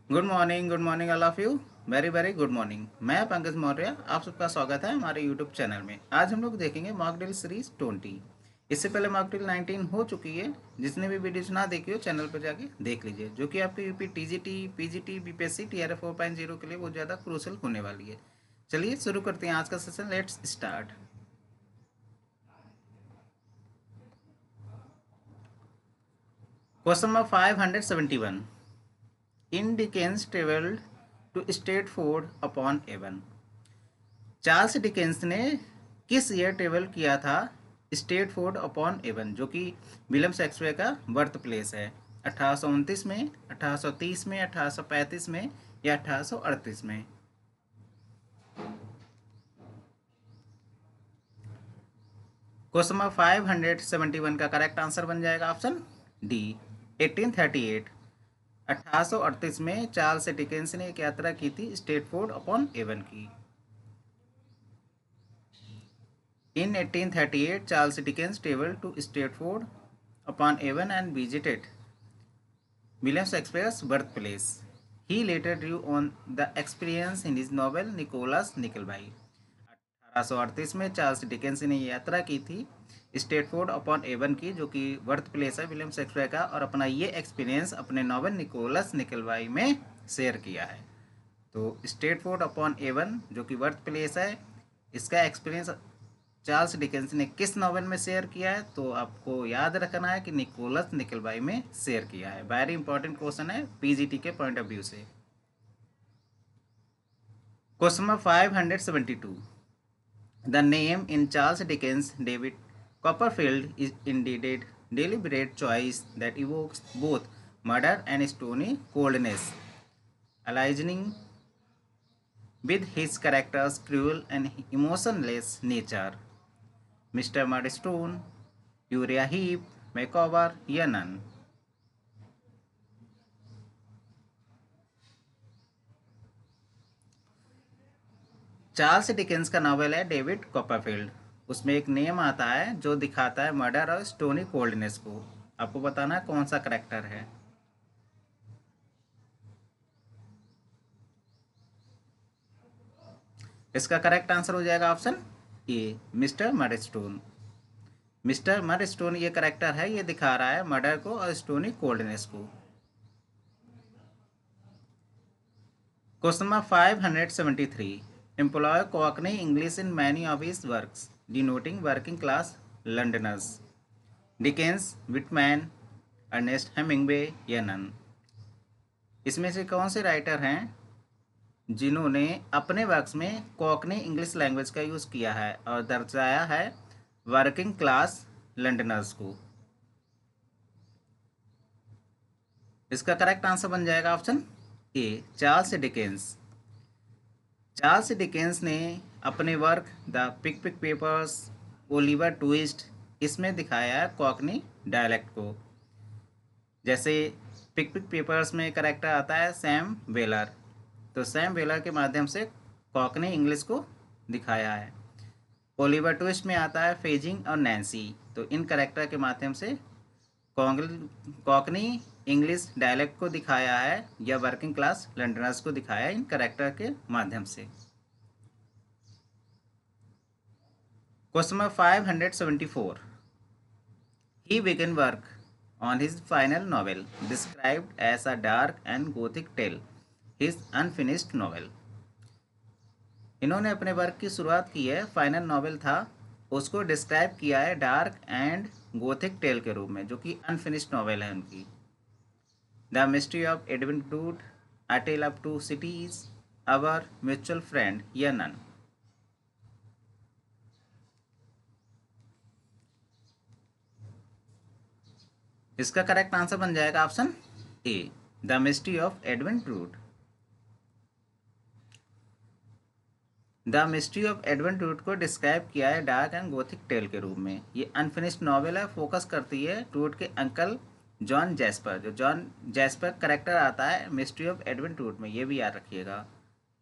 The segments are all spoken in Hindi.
Good morning all of you. Very very good morning. मैं पंकज मौर्य, आप सबका स्वागत है हमारे यूट्यूब चैनल में। आज हम लोग देखेंगे मॉक ड्रिल सीरीज 20। इससे पहले मॉक ड्रिल 19 हो चुकी है। जिसने भी वीडियोज ना देखी हो चैनल पर जाके देख लीजिए, जो कि आपके UP TGT, PGT, BPSC, TRF 4.0 के लिए बहुत ज़्यादा क्रूशल होने वाली है। चलिए शुरू करते हैं आज का session. Let's start. Question number 571। In Dickens travelled to Stratford upon Avon. Charles Dickens ने किस ईयर ट्रेवल किया था स्टेटफोर्ड अपॉन एवन, जो कि विलियम शेक्सपियर का बर्थ प्लेस है? 1829 में, 1830 में, 1835 में या 1838 में? क्वेश्चन नंबर 571 का करेक्ट आंसर बन जाएगा ऑप्शन डी, 1838। 1838 में चार्ल्स डिकेंस ने एक यात्रा की थी स्टेटफोर्ड अपॉन एवन की। In 1838, Charles Dickens traveled to Stratford upon Avon and visited William Shakespeare's birthplace. He later drew on the experience in his novel Nicholas Nickleby. 1838 में चार्ल्स डिकेंस ने यात्रा की थी स्टेटफोर्ड अपॉन एवन की, जो कि बर्थ प्लेस है विलियम शेक्सपियर का, और अपना ये एक्सपीरियंस अपने नॉवल निकोलस निकलवाई में शेयर किया है। तो स्टेटफोर्ड अपॉन एवन जो कि बर्थ प्लेस है, इसका एक्सपीरियंस चार्ल्स डिकेंस ने किस नॉवेल में शेयर किया है? तो आपको याद रखना है कि निकोलस निकलबाई में शेयर किया है। वेरी इंपॉर्टेंट क्वेश्चन है पीजीटी के पॉइंट ऑफ व्यू से। Question number 572। The name in Charles Dickens David Copperfield is Indeed deliberate choice that evokes both murder and stony coldness, aligning with his character's cruel and emotionless nature. Mister Murdstone, Uriah Heep, Micawber या नन? चार्ल्स डिकेंस का नावल है डेविड कॉपरफील्ड। उसमें एक नेम आता है जो दिखाता है मर्डर और स्टोनी कोल्डनेस को। आपको बताना है कौन सा करेक्टर है। इसका करेक्ट आंसर हो जाएगा option A, mister Murdstone. Mister Murdstone ये करेक्टर है, ये दिखा रहा है मर्डर को और स्टोनी कोल्डनेस को। Question number 573। Employ cockney English in many of his works denoting working class Londoners, Dickens, Whitman, Ernest Hemingway या नन? इसमें से कौन से राइटर हैं जिन्होंने अपने वर्क्स में कॉकनी इंग्लिश लैंग्वेज का यूज़ किया है और दर्शाया है वर्किंग क्लास लंडनर्स को? इसका करेक्ट आंसर बन जाएगा option A, Charles Dickens. Charles Dickens ने अपने work the Pickwick papers, Oliver Twist, इसमें दिखाया है कॉकनी डायलेक्ट को। जैसे पिक पिक पेपर्स में करेक्टर आता है सैम वेलर, तो सैम वेलर के माध्यम से कॉकनी इंग्लिश को दिखाया है। ओलिवर ट्विस्ट में आता है फेजिंग और नैन्सी, तो इन करेक्टर के माध्यम से कॉकनी इंग्लिश डायलेक्ट को दिखाया है या वर्किंग क्लास लंडनर्स को दिखाया है इन करेक्टर के माध्यम से। Question number 574। He began work on his final novel, described as a dark and gothic tale, his unfinished novel. इन्होंने अपने वर्क की शुरुआत की है, फाइनल नॉवेल था, उसको डिस्क्राइब किया है डार्क एंड गोथिक टेल के रूप में, जो कि अनफिनिश्ड नॉवेल है उनकी। द मिस्ट्री ऑफ एडविन टूट, a tale of two cities, our mutual friend या नन? इसका करेक्ट आंसर बन जाएगा option A, the mystery of Edwin Drood. The mystery of Edwin Drood को डिस्क्राइब किया है डार्क एंड गोथिक टेल के रूप में। ये अनफिनिश्ड नॉवेल है, फोकस करती है ट्रूट के अंकल जॉन जैस्पर, जो जॉन जैस्पर करेक्टर आता है मिस्ट्री ऑफ एडविन ट्रूट में, ये भी याद रखिएगा,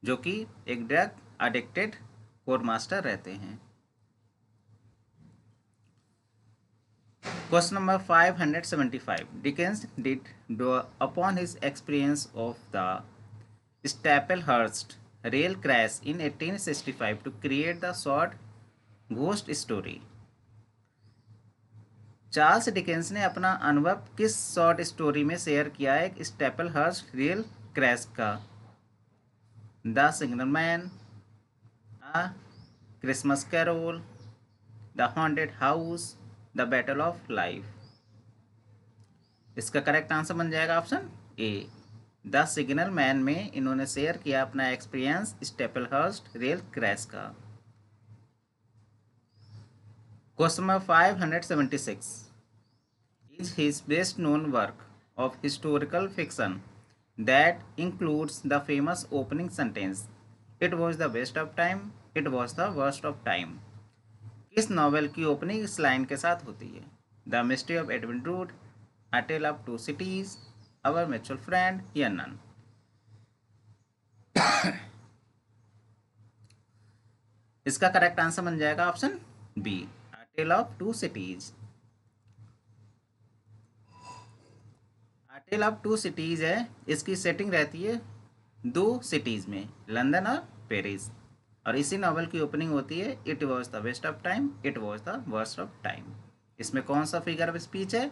जो कि एक ड्रग एडिक्टेड कोर्ट मास्टर रहते हैं। Question number 575। Dickens did draw upon his experience of the Staplehurst rail crash in 1865 to create the short ghost story. Charles Dickens ने अपना अनुभव किस शॉर्ट स्टोरी में शेयर किया है? एक स्टेपलहर्स्ट रेल क्रैश का। The signal man, a Christmas Carol, the haunted house, the battle of life. इसका करेक्ट आंसर बन जाएगा option A, the signal man में इन्होंने शेयर किया अपना एक्सपीरियंस स्टेपलहर्स्ट रेल क्रैश का। Question number 576 is his best known work of historical fiction that includes the famous opening sentence, "It was the best of time, it was the worst of time"। किस नॉवेल की ओपनिंग इस लाइन के साथ होती है? The mystery of Edwin Drood, a tale of two cities, our mutual friend या नन। इसका करेक्ट आंसर बन जाएगा option B, a tale of two cities. Tale of two cities है, इसकी सेटिंग रहती है दो सिटीज में, लंदन और पेरिस, और इसी नॉवल की ओपनिंग होती है it was the best of time, it was the worst of time. इसमें कौन सा फिगर ऑफ स्पीच है?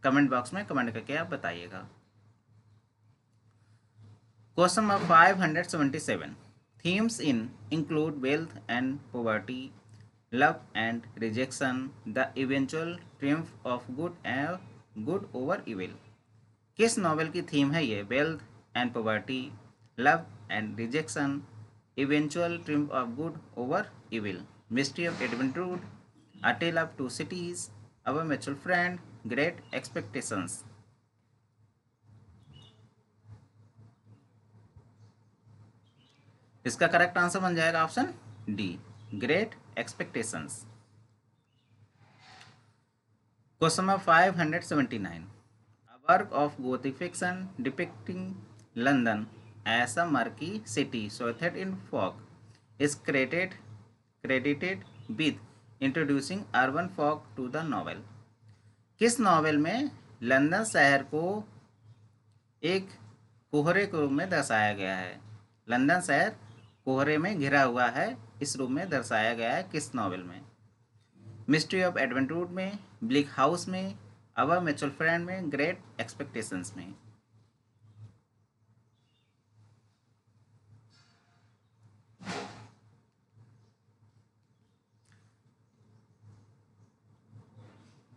कमेंट बॉक्स में कमेंट करके आप बताइएगा। Question number 577 themes in include wealth and poverty, love and rejection, the eventual triumph of good over evil. किस नॉवेल की थीम है ये? Wealth and poverty, love and rejection, eventual triumph of good over evil, mystery of Edwin Drood, a tale of two cities, our mutual friend, great expectations. इसका करेक्ट आंसर बन जाएगा option D, great expectations. Question number 579 work of Gothic fiction depicting London as a murky city swathed in fog is credited with introducing urban fog to the novel। किस नॉवेल में लंदन शहर को एक कोहरे के रूप में दर्शाया गया है? लंदन शहर कोहरे में घिरा हुआ है, इस रूप में दर्शाया गया है किस नॉवेल में? मिस्ट्री ऑफ एडविन ड्रूड में, ब्लिक हाउस में, अवर म्यूचुअल फ्रेंड में, ग्रेट एक्सपेक्टेशंस में।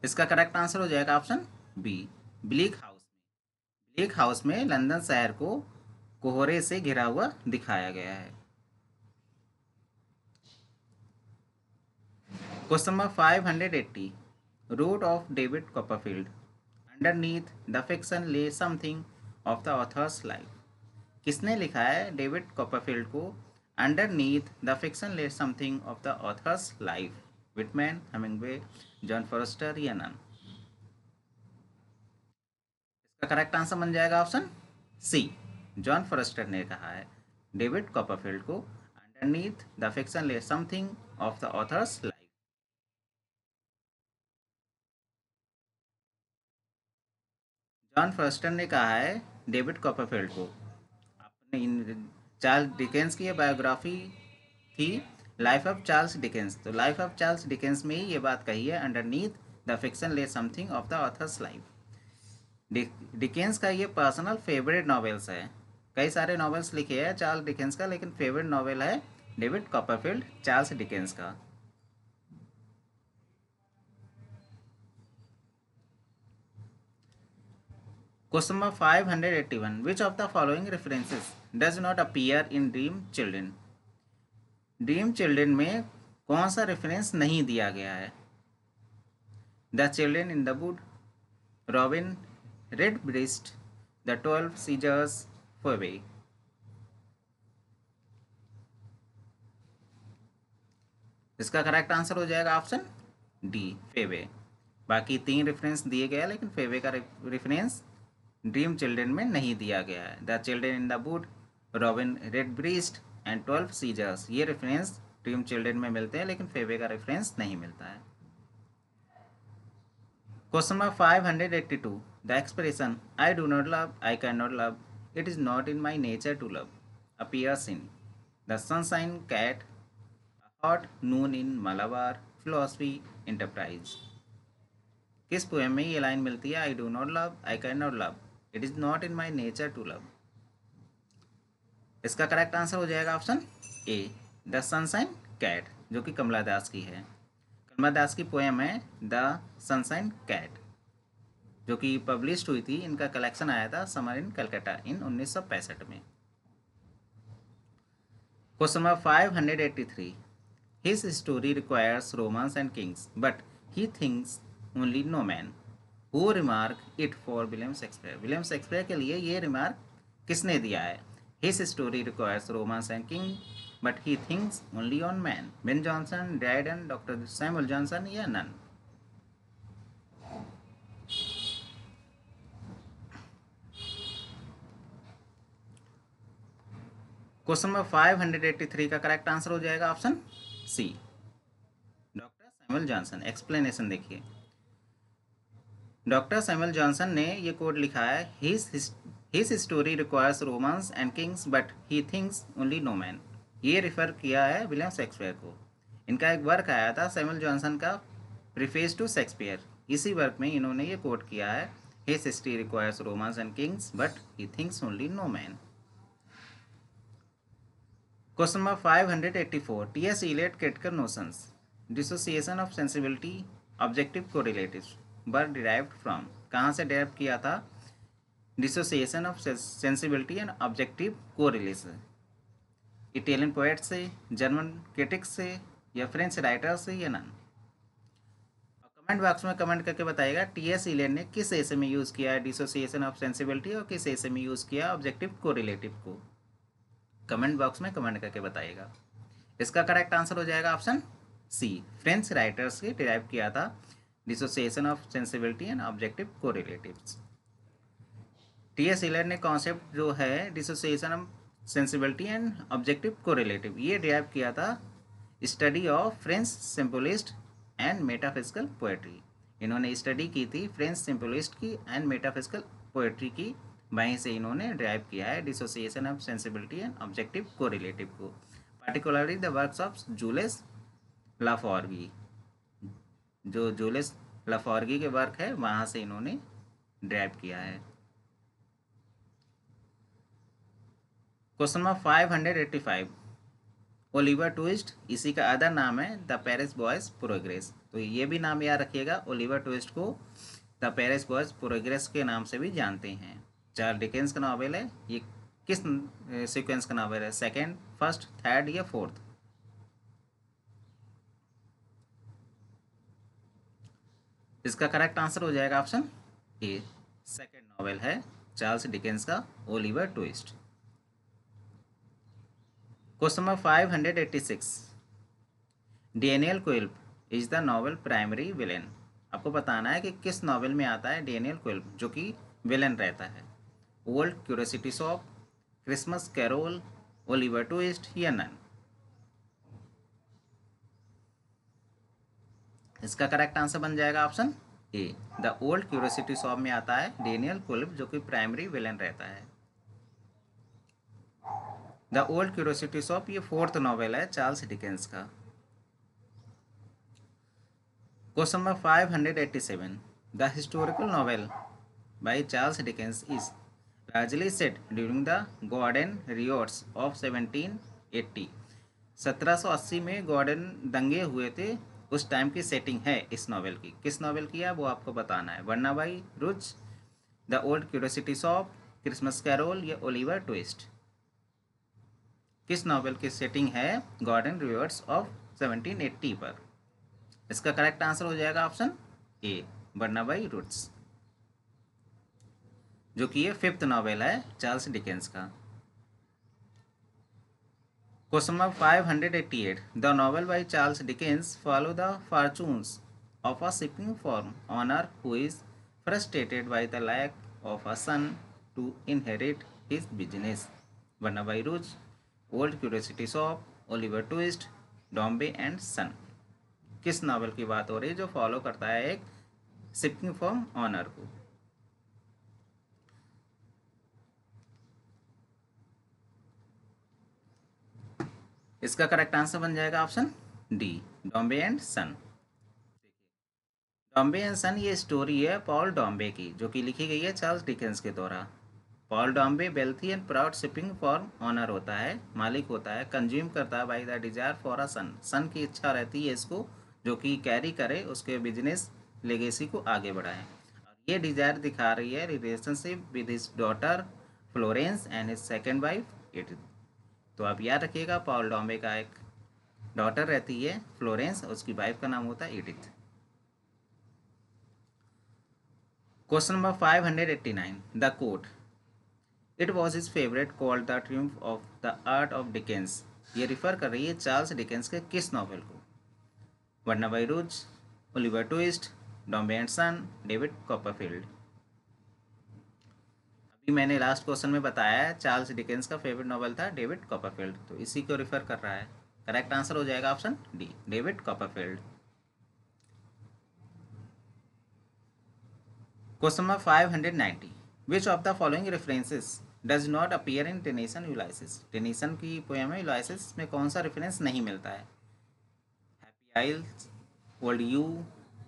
इसका करेक्ट आंसर हो जाएगा ऑप्शन बी, ब्लिक हाउस में। ब्लिक हाउस में लंदन शहर को कोहरे से घिरा हुआ दिखाया गया है। Question number 580 root of David Copperfield, underneath the fiction lay something of the author's life. किसने लिखा है डेविड कॉपरफील्ड को underneath the fiction lay something of the author's life? Whitman, Hemingway, John Forster या नन। इसका करेक्ट आंसर बन जाएगा ऑप्शन सी, जॉन फॉरेस्टर ने कहा है डेविड कॉपरफील्ड को underneath the fiction lay something of the author's life. John Forster ने कहा है डेविड कॉपरफील्ड को, अपने चार्ल्स डिकेंस की बायोग्राफी थी लाइफ ऑफ चार्ल्स डिकेंस, तो लाइफ ऑफ चार्ल्स डिकेंस में ही ये बात कही है underneath the fiction lay something of the author's life. Dickens का ये पर्सनल फेवरेट नॉवेल्स है, कई सारे नॉवेल्स लिखे हैं चार्ल्स डिकेंस का, लेकिन फेवरेट नॉवेल है डेविड कॉपरफील्ड चार्ल्स डिकेंस का। Question number 581 which of the following references does not appear in Dream Children. Dream Children में कौन सा रेफरेंस नहीं दिया गया है? The children in the wood, Robin Redbreast, the 12 Caesars, फोवे। इसका करेक्ट आंसर हो जाएगा ऑप्शन डी, फेवे। बाकी तीन रेफरेंस दिए गए हैं, लेकिन फेवे का रेफरेंस ड्रीम चिल्ड्रन में नहीं दिया गया है। The children in the wood, Robin Redbreast and 12 Caesars, ये रेफरेंस ड्रीम चिल्ड्रन में मिलते हैं, लेकिन फेवे का रेफरेंस नहीं मिलता है। Question number 582 the expression I do not love, I can not love, it is not in my nature to love. appears in The Sunshine Cat, A Hot Noon in Malabar, Philosophy Enterprise। किस पोएम में ये लाइन मिलती है? I do not love, I can not love, it is not in my nature to love. इसका करेक्ट आंसर हो जाएगा option A, the sunshine cat, जो कि कमला दास की है। कमला दास की पोएम है द सनशाइन कैट, जो कि पब्लिश हुई थी। इनका कलेक्शन आया था समर इन कलकत्ता इन 1965 में। Question number 583, his story requires romance and kings but he thinks only no man, who remark it for William Shakespeare. William Shakespeare के लिए ये रिमार्क किसने दिया है? His story requires romance and king but he thinks only on man, Ben Jonson, Dryden, doctor Samuel Johnson या नन। क्वेश्चन नंबर 583 का करेक्ट आंसर हो जाएगा option C, doctor Samuel Johnson. Explanation देखिए, डॉक्टर सैमुअल जॉनसन ने ये कोड लिखा है, his story requires romance and kings but he thinks only no man. ये रिफर किया है विलियम शेक्सपियर को। इनका एक वर्क आया था सैमुअल जॉनसन का, प्रीफेस टू शेक्सपियर। इसी वर्क में इन्होंने ये कोड किया है, his story requires romance and kings but he thinks only no man. Question number 584, T S. Eliot critical notions, dissociation of sensibility, objective correlatives were derived from। कहाँ से डेराइव किया था dissociation of sensibility and objective correlation? Italian poet से, जर्मन क्रिटिक्स से, या फ्रेंच राइटर से, या नन। कमेंट बॉक्स में कमेंट करके बताइएगा टी.एस. इलियट ने किस एसे में यूज़ किया है डिसोसिएशन ऑफ सेंसिबिलिटी और किस एसे में यूज़ किया ऑब्जेक्टिव कोरिलेटिव को। कमेंट बॉक्स में कमेंट करके बताइएगा। इसका करेक्ट आंसर हो जाएगा ऑप्शन सी, फ्रेंच राइटर्स के डिराइव किया था dissociation of sensibility and objective correlatives. T S. Eliot ने कॉन्सेप्ट जो है dissociation of sensibility and objective correlative ये डिराइव किया था study of French symbolist and metaphysical poetry. इन्होंने स्टडी की थी फ्रेंच सिंबलिस्ट की एंड मेटाफिजिकल पोएट्री की, वहीं से इन्होंने ड्राइव किया है dissociation of sensibility and objective correlative को, particularly the works of Julius Laforgue. जो जूलियस लाफॉर्गी के वर्क है वहाँ से इन्होंने ड्राइव किया है। क्वेश्चन नंबर 585, ओलिवर ट्विस्ट, इसी का अदर नाम है द पेरिस बॉयज प्रोग्रेस। तो ये भी नाम याद रखिएगा, ओलिवर ट्विस्ट को द पेरिस बॉयज प्रोग्रेस के नाम से भी जानते हैं। चार्ल्स डिकेंस का नॉवेल है। ये किस सीक्वेंस का नॉवेल है? सेकंड, फर्स्ट, थर्ड या फोर्थ? इसका करेक्ट आंसर हो जाएगा ऑप्शन ए, सेकंड नॉवेल है चार्ल्स डिकेंस का Oliver Twist. Question number 586, Daniel Quilp is the novel primary villain. आपको बताना है कि किस नॉवेल में आता है डैनियल क्विल्प जो कि विलेन रहता है। Old curiosity shop, Christmas carol, Oliver Twist या नन। इसका करेक्ट आंसर बन जाएगा option A, the old curiosity shop में आता है डैनियल क्विल्प जो कि प्राइमरी विलेन रहता है। द ओल्ड क्यूरियोसिटी शॉप ये फोर्थ नॉवेल है चार्ल्स डिकेंस का। Question number 587, the historical novel by Charles Dickens is largely set during the Gordon riots of 1780। 1780 में गॉर्डन दंगे हुए थे, उस टाइम की सेटिंग है इस नॉवेल की। किस नॉवेल की है वो आपको बताना है, Barnaby Rudge, the old curiosity shop, Christmas Carol या ओलिवर ट्विस्ट। किस नॉवेल की सेटिंग है गॉर्डन रियोट्स ऑफ 1780 पर? इसका करेक्ट आंसर हो जाएगा ऑप्शन ए, बर्नाबाई रुट्स, जो कि ये फिफ्थ नॉवेल है चार्ल्स डिकेंस का। Question number 588, the novel by Charles Dickens follow the fortunes of a shipping firm owner who is frustrated by the lack of a son to inherit his business. Barnaby Rudge, old curiosity shop, Oliver Twist, Dombey and Son. किस नॉवेल की बात हो रही है जो फॉलो करता है एक शिपिंग फर्म ऑनर को? इसका करेक्ट आंसर बन जाएगा option D, Dombey and Son. Dombey and Son ये स्टोरी है पॉल डॉम्बे की, जो कि लिखी गई है चार्ल्स डिकेंस के द्वारा। Paul Dombey wealthy and proud shipping firm owner होता है, मालिक होता है, कंज्यूम करता है by the desire for a son. Son की इच्छा रहती है इसको, जो कि कैरी करे, उसके बिजनेस लेगेसी को आगे बढ़ाए। और ये डिजायर दिखा रही है relationship with his daughter Florence and his second wife Edith. तो आप याद रखिएगा, पॉल डॉम्बे का एक डॉटर रहती है फ्लोरेंस, उसकी वाइफ का नाम होता है Edith. Question number 589, the quote it was his favourite called the triumph of the art of Dickens, ये रिफर कर रही है चार्ल्स डिकेंस के किस नॉवेल को? Barnaby Rudge, Oliver Twist, Dombey and Son, David Copperfield. अभी मैंने लास्ट क्वेश्चन में बताया है चार्ल्स डिकेंस का फेवरेट नॉवल था डेविड कॉपरफील्ड, तो इसी को रिफर कर रहा है। करेक्ट आंसर हो जाएगा option D, David Copperfield. Question number 590, which of the following references does not appear in Tennyson Ulysses? Tennyson की पोएम है यूलाइसिस में कौन सा रेफरेंस नहीं मिलता है? Happy isles, old you,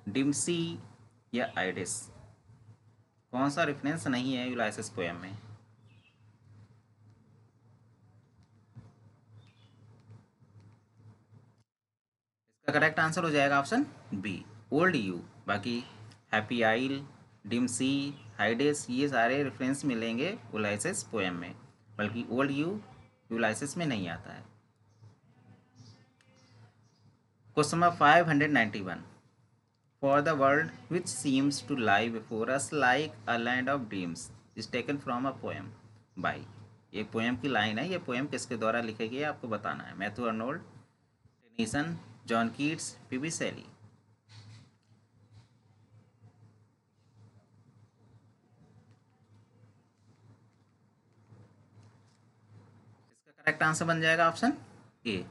dim sea या आइडिस? कौन सा रेफरेंस नहीं है यूलाइसिस पोएम में? इसका करेक्ट आंसर हो जाएगा ऑप्शन बी, ओल्ड यू। बाकी हैप्पी आइल, डिम सी, हाइडेस, ये सारे रेफरेंस मिलेंगे यूलाइसिस पोएम में, बल्कि ओल्ड यू यूलाइसिस में नहीं आता है। Question number 591, for the world which seems to lie before us like a land of dreams is taken from a poem by. ये पोएम की लाइन है, ये पोएम किसके द्वारा लिखी गई है आपको बताना है। Matthew Arnold, Tennyson, John Keats, P B Shelley. इसका करेक्ट आंसर बन जाएगा ऑप्शन ए,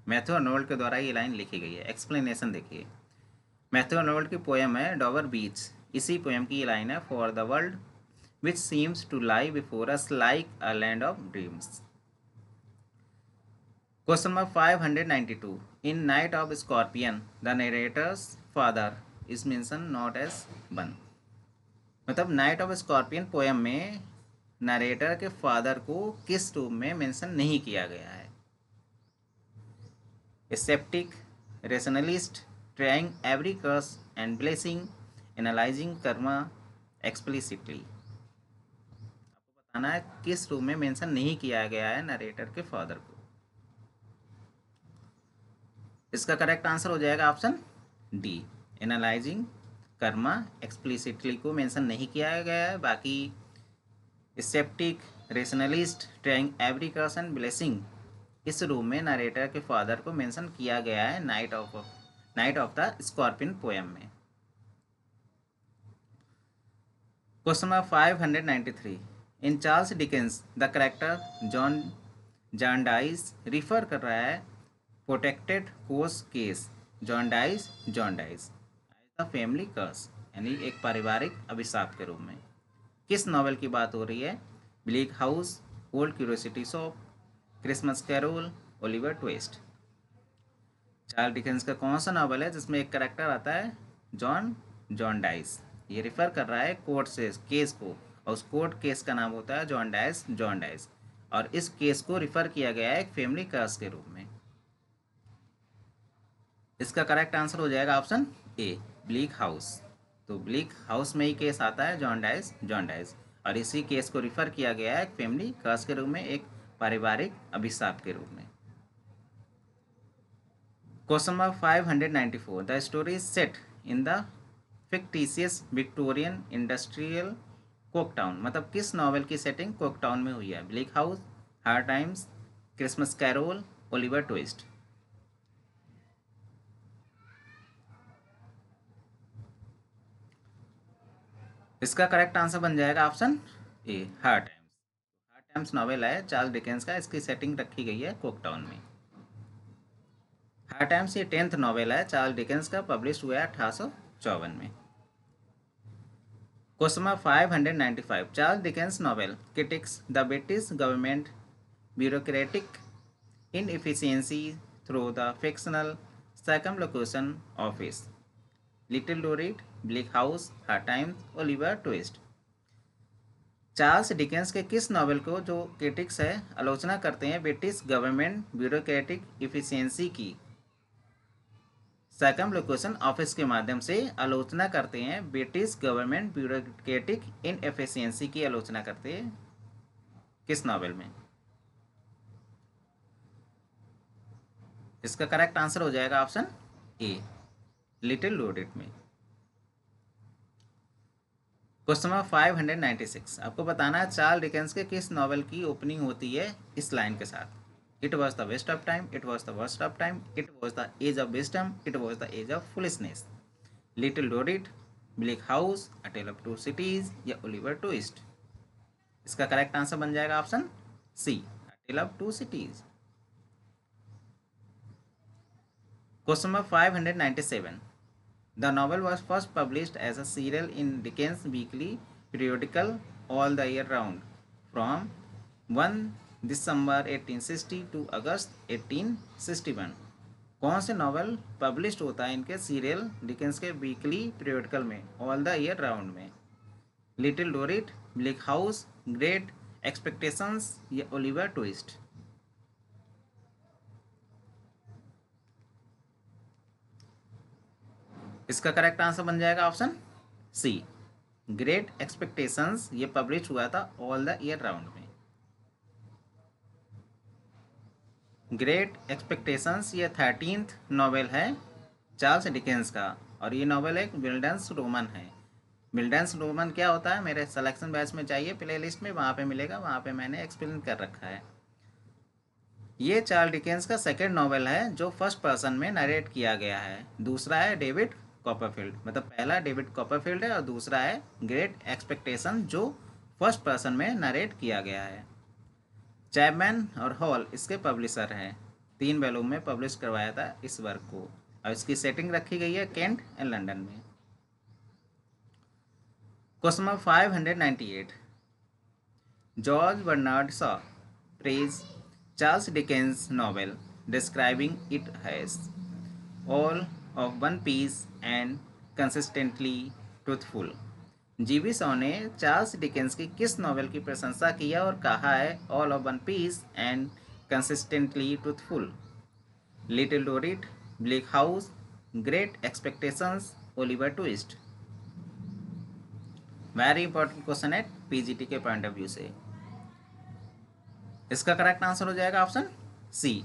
मैथ्यू अर्नोल्ड के द्वारा ये लाइन लिखी गई है। एक्सप्लेनेशन देखिए, मैथ्यू अर्नोल्ड की पोएम है डॉवर बीच, इसी पोएम की ये लाइन है, for the world which seems to lie before us like a land of dreams. Question number 592. In Night of Scorpion, the narrator's father is mentioned not as one. मतलब नाइट ऑफ स्कॉर्पियन पोएम में नरेटर के फादर को किस रूप में मेंशन नहीं किया गया है? Sceptic, rationalist, trying every curse and blessing, analysing karma explicitly. बताना है किस रूप में मेंशन नहीं किया गया है नरेटर के फादर को। इसका करेक्ट आंसर हो जाएगा option D, analysing karma explicitly को मेंशन नहीं किया गया है। बाकी sceptic, rationalist, trying every curse and blessing, इस रूम में नरेटर के फादर को मेंशन किया गया है night of the scorpion poem में। Question number 593, in Charles Dickens the character John Jarndyce refer कर रहा है protracted court case Jarndyce as the family curse, यानी एक पारिवारिक अभिशाप के रूप में। किस नॉवेल की बात हो रही है? Bleak House, old curiosity shop, Christmas carol, Oliver Twist. Charles Dickens का कौन सा नॉवल है जिसमें एक करेक्टर आता है जॉन जॉन्डाइस? ये रिफर कर रहा है कोर्ट से केस को, और उस कोर्ट केस का नाम होता है जॉन्डाइस, और इस केस को रिफर किया गया है एक फैमिली कर्स के रूप में। इसका करेक्ट आंसर हो जाएगा ऑप्शन ए, ब्लीक हाउस। तो ब्लीक हाउस में ही केस आता है जॉन्डाइस, और इसी केस को रिफर किया गया है एक फैमिली कर्स के रूप में, एक पारिवारिक अभिशाप के रूप में। Question number 594, the story is set in the fictitious Victorian industrial Coketown, मतलब किस नॉवेल की सेटिंग कोकटाउन में हुई है? Bleak house, hard times, Christmas carol, Oliver Twist. इसका करेक्ट आंसर बन जाएगा option A, hard times. Hard times novel है चार्ल्स डिकेंस का, इसकी सेटिंग रखी गई है कोकटाउन में। हार्ड टाइम्स ये 10th नॉवेल है चार्ल्स डिकेंस का, पब्लिश हुआ है 1854 में। Question number 595, Charles Dickens novel critics the British government bureaucratic inefficiency through the fictional circumlocution office. Little Dorrit, Bleak House, Hard Times, Oliver Twist. Charles Dickens के किस नॉवेल को जो क्रिटिक्स है आलोचना करते हैं ब्रिटिश गवर्नमेंट ब्यूरोक्रेटिक इफिशिएंसी की सर्कमलोकेशन ऑफिस के माध्यम से आलोचना करते हैं ब्रिटिश गवर्नमेंट ब्यूरोक्रेटिक इनएफिशिएंसी की आलोचना करते हैं किस नॉवेल में? इसका करेक्ट आंसर हो जाएगा ऑप्शन ए, लिटिल लोडेड में। क्वेश्चन नंबर 596, आपको बताना है चार्ल्स डिकेंस के किस नॉवेल की ओपनिंग होती है इस लाइन के साथ। It was the best of time, it was the worst of time, it was the age of wisdom, it was the age of foolishness. Little Dorrit, Bleak house, a tale of two cities या ओलिवर ट्विस्ट। इसका करेक्ट आंसर बन जाएगा option C, a tale of two cities. Question number 597, the novel was first published as a serial in Dickens' weekly periodical All the Year Round from 1 December 1860 to August 1861। कौन से नॉवल पब्लिश होता है इनके सीरियल डिकेंस के वीकली पीरियडिकल में ऑल द ईयर राउंड में? Little Dorrit, Bleak house, great expectations या ओलिवर ट्विस्ट। इसका करेक्ट आंसर बन जाएगा ऑप्शन सी, ग्रेट एक्सपेक्टेशंस। ये पब्लिश हुआ था ऑल द ईयर राउंड में। ग्रेट एक्सपेक्टेशंस ये 13th नॉवेल है चार्ल्स डिकेंस का और ये नॉवेल एक विल्डेंस रोमन है। विल्डेंस रोमन क्या होता है मेरे सिलेक्शन बैच में चाहिए प्ले लिस्ट में, वहाँ पे मिलेगा, वहाँ पे मैंने एक्सप्लेन कर रखा है। ये चार्ल्स डिकेंस का सेकेंड नॉवेल है जो फर्स्ट पर्सन में नरेट किया गया है। दूसरा है डेविड कॉपरफील्ड, मतलब पहला डेविड कॉपरफील्ड है और दूसरा है ग्रेट एक्सपेक्टेशन जो फर्स्ट पर्सन में नरेट किया गया है। चैपमैन और हॉल इसके पब्लिशर हैं, 3 वॉल्यूम में पब्लिश करवाया था इस वर्क को और इसकी सेटिंग रखी गई है केंट एंड लंदन में। Question number 598, George Bernard Shaw praise Charles Dickens' novel describing it as all of one piece and consistently truthful। जीवी शॉ ने चार्ल्स डिकेंस की किस नॉवेल की प्रशंसा किया और कहा है all of one piece and consistently truthful? Little Dorrit, Bleak house, great expectations, Oliver Twist. Very important question है पीजीटी के पॉइंट ऑफ व्यू से। इसका करेक्ट आंसर हो जाएगा ऑप्शन सी,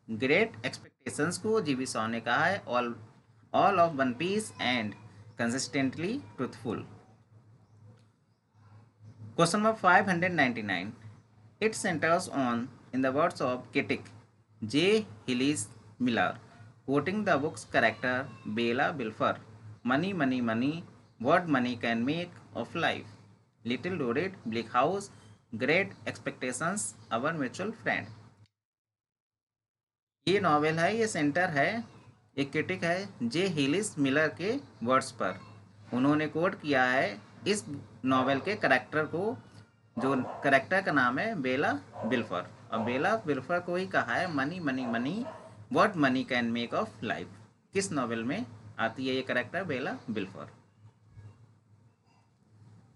ग्रेट एक्सपेक्टेशंस को जीवी शॉ ने कहा है all of one piece and consistently truthful. Question number 599, it centres on in the words of critic J Hillis Miller quoting the book's character Bella Wilfer, money money money, what money can make of life. Little Dorrit, Bleak house, great expectations, our mutual friend. ये नॉवेल है, ये सेंटर है, एक क्रिटिक है जे हिलिस मिलर के वर्ड्स पर। उन्होंने कोट किया है इस नॉवेल के करैक्टर को, जो करैक्टर का नाम है बेला बिल्फर, और बेला बिल्फर को ही कहा है money money money, what money can make of life. किस नॉवेल में आती है ये करैक्टर बेला बिल्फर?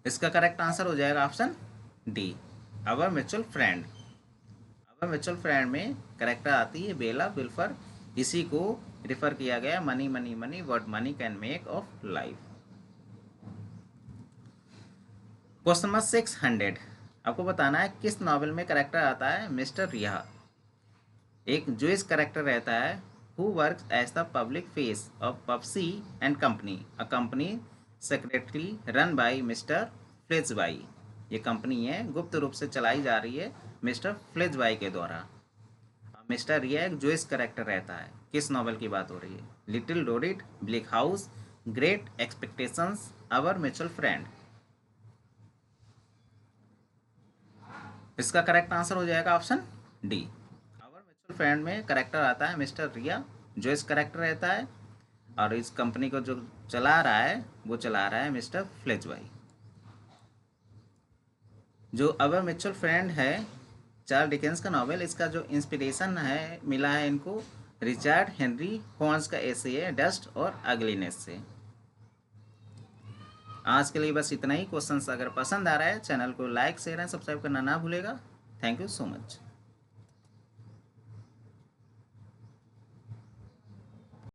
इसका करेक्ट आंसर हो जाएगा option D, our mutual friend. Our mutual friend में करेक्टर आती है बेला बिल्फर, इसी को रिफर किया गया money money money, what money can make of life. Question number 600, आपको बताना है किस नॉवेल में करेक्टर आता है मिस्टर रिहा। एक जूइश करेक्टर रहता है who works as the public face of Pubsey and company, a company secretly run by mister Fledgeby. ये कंपनी है गुप्त रूप से चलाई जा रही है मिस्टर फ्लेजबाई के द्वारा। मिस्टर रिया एक जूइश करेक्टर रहता है। किस नॉवेल की बात हो रही है? Little Dorrit, Bleak house, great expectations, our mutual friend. इसका करेक्ट आंसर हो जाएगा option D, our mutual friend में करेक्टर आता है मिस्टर रिया, जूइश करेक्टर रहता है और इस कंपनी को जो चला रहा है वो चला रहा है मिस्टर फ्लेजबाई। जो अवर म्यूचुअल फ्रेंड है चार्ल्स डिकेंस का नॉवेल, इसका जो इंस्पिरेशन है मिला है इनको रिचर्ड हेनरी हॉन्स का एसे है डस्ट और अगलीनेस से। आज के लिए बस इतना ही। क्वेश्चंस अगर पसंद आ रहा है चैनल को लाइक शेयर एंड सब्सक्राइब करना ना भूलेगा। Thank you so much.